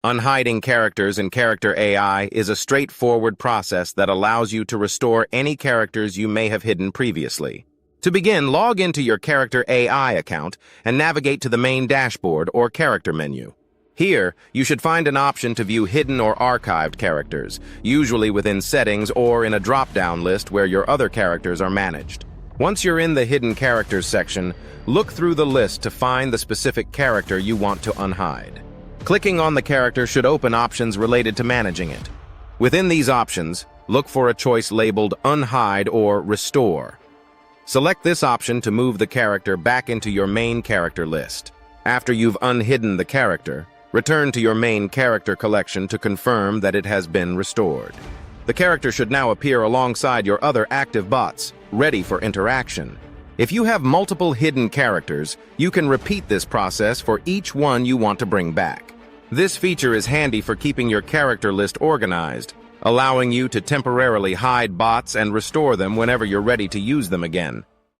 Unhiding characters in Character AI is a straightforward process that allows you to restore any characters you may have hidden previously. To begin, log into your Character AI account and navigate to the main dashboard or character menu. Here, you should find an option to view hidden or archived characters, usually within settings or in a drop-down list where your other characters are managed. Once you're in the Hidden Characters section, look through the list to find the specific character you want to unhide. Clicking on the character should open options related to managing it. Within these options, look for a choice labeled Unhide or Restore. Select this option to move the character back into your main character list. After you've unhidden the character, return to your main character collection to confirm that it has been restored. The character should now appear alongside your other active bots, ready for interaction. If you have multiple hidden characters, you can repeat this process for each one you want to bring back. This feature is handy for keeping your character list organized, allowing you to temporarily hide bots and restore them whenever you're ready to use them again.